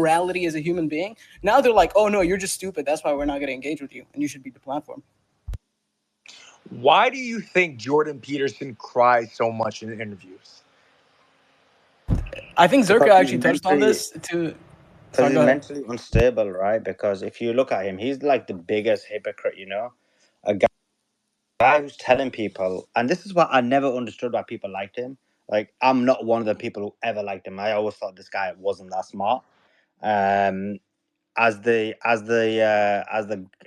morality as a human being. Now they're like, oh no, you're just stupid. That's why we're not going to engage with you, and you should be the platform. Why do you think Jordan Peterson cries so much in interviews? I think Zerka Because actually touched on this too. Sorry, he's go ahead. mentally unstable, right? Because if you look at him, he's like the biggest hypocrite, you know? A guy who's telling people, and this is what I never understood why people liked him. Like, I'm not one of the people who ever liked him. I always thought this guy wasn't that smart. Um, as the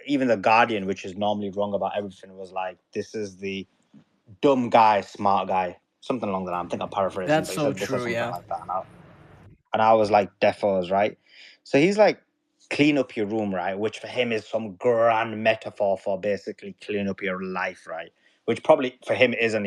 even the Guardian, which is normally wrong about everything, was like, this is the dumb guy, smart guy, something along that line. I think I'm paraphrasing, That's but so they said true. something Yeah. like that. And I was like, defos, right? So he's like, clean up your room, right? Which for him is some grand metaphor for basically clean up your life, right? Which probably for him isn't.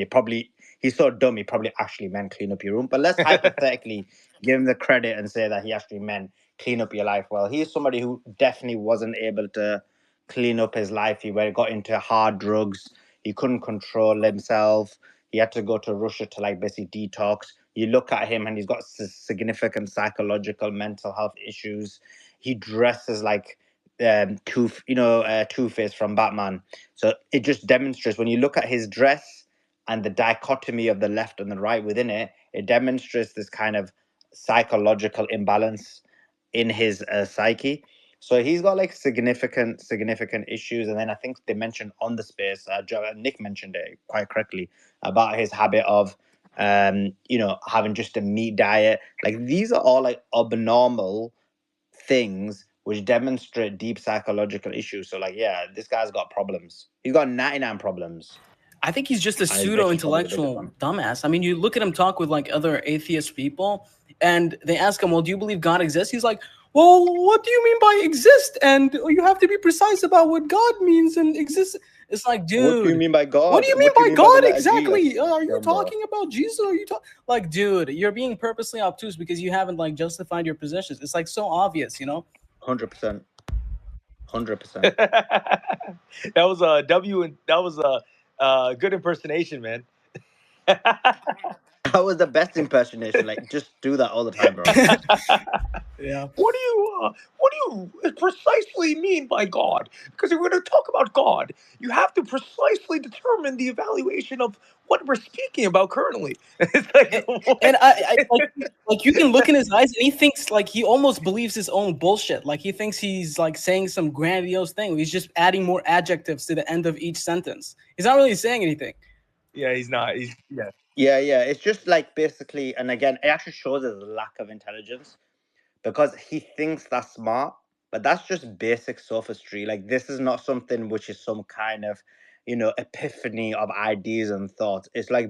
He's so dumb, he probably actually meant clean up your room. But let's hypothetically give him the credit and say that he actually meant clean up your life. Well, he's somebody who definitely wasn't able to clean up his life. He got into hard drugs. He couldn't control himself. He had to go to Russia to like basically detox. You look at him and he's got significant psychological mental health issues. He dresses like Two-Face from Batman. So it just demonstrates, when you look at his dress and the dichotomy of the left and the right within it, it demonstrates this kind of psychological imbalance in his psyche. So he's got like significant issues. And then I think they mentioned on the space, Nick mentioned it quite correctly, about his habit of having just a meat diet. Like, these are all like abnormal things which demonstrate deep psychological issues. So like, yeah, this guy's got problems. He's got 99 problems. I think he's just a And this is probably the biggest pseudo-intellectual one. dumbass. I mean, you look at him talk with like other atheist people, and they ask him, "Well, do you believe God exists?" He's like, "Well, what do you mean by exist? And you have to be precise about what God means and exist." It's like, What do you dude, mean by God? what do you mean What do you by mean by the God letter G? exactly? Like, Are you Jumbo. talking about Jesus? Or are you like, dude, you're being purposely obtuse because you haven't like justified your positions. It's like so obvious, you know? 100%. 100%. That was a W, and that was a good impersonation, man. That was the best impersonation. Like, just do that all the time, bro. Yeah. What do you precisely mean by God? Because if we're going to talk about God, you have to precisely determine the evaluation of what we're speaking about currently. It's like, And, what? and I like you can look in his eyes and he thinks like he almost believes his own bullshit. Like he thinks he's like saying some grandiose thing. He's just adding more adjectives to the end of each sentence. He's not really saying anything. Yeah, he's not. Yeah. Yeah. It's just like basically, and again, it actually shows his lack of intelligence, because he thinks that's smart, but that's just basic sophistry. Like, this is not something which is some kind of, epiphany of ideas and thoughts. It's like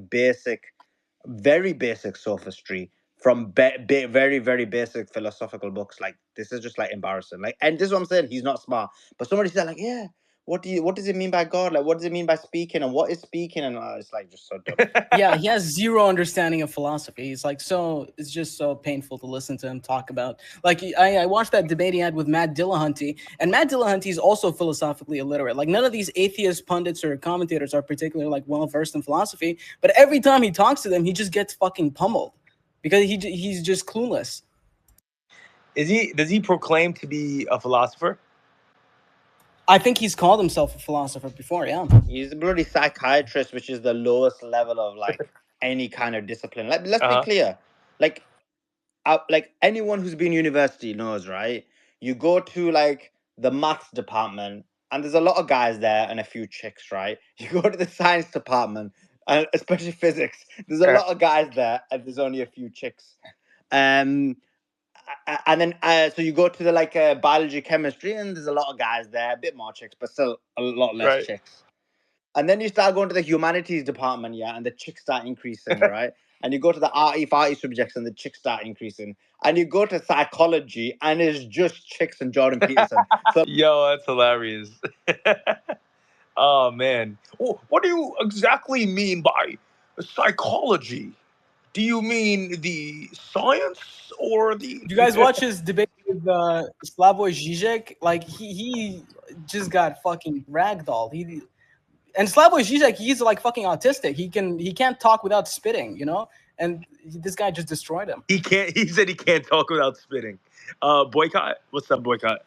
very basic sophistry from very, very basic philosophical books. Like, this is just like embarrassing. Like, and this is what I'm saying. He's not smart, but somebody said like, yeah, what does it mean by God? Like, what does it mean by speaking? And what is speaking? And it's like just so dumb. Yeah, he has zero understanding of philosophy. He's like it's just so painful to listen to him talk about. Like I watched that debate he had with Matt Dillahunty, and Matt Dillahunty is also philosophically illiterate. Like none of these atheist pundits or commentators are particularly like well versed in philosophy, but every time he talks to them, he just gets fucking pummeled because he's just clueless. Does he proclaim to be a philosopher? I think he's called himself a philosopher before, yeah. He's a bloody psychiatrist, which is the lowest level of like any kind of discipline. Like, let's be clear. Like anyone who's been university knows, right? You go to like the maths department, and there's a lot of guys there and a few chicks, right? You go to the science department, and especially physics, there's a lot of guys there, and there's only a few chicks. And then so you go to the like biology, chemistry, and there's a lot of guys there, a bit more chicks, but still a lot less chicks. And then you start going to the humanities department, yeah, and the chicks start increasing, right? And you go to the arty subjects, and the chicks start increasing. And you go to psychology, and it's just chicks and Jordan Peterson. So, Yo, that's hilarious. Oh man, what do you exactly mean by psychology? Do you mean the science or the? You guys watch his debate with Slavoj Žižek? Like he just got fucking ragdolled. And Slavoj Žižek, he's like fucking autistic. He can't talk without spitting, you know. And this guy just destroyed him. He can't. He said he can't talk without spitting. Boycott. What's up, boycott?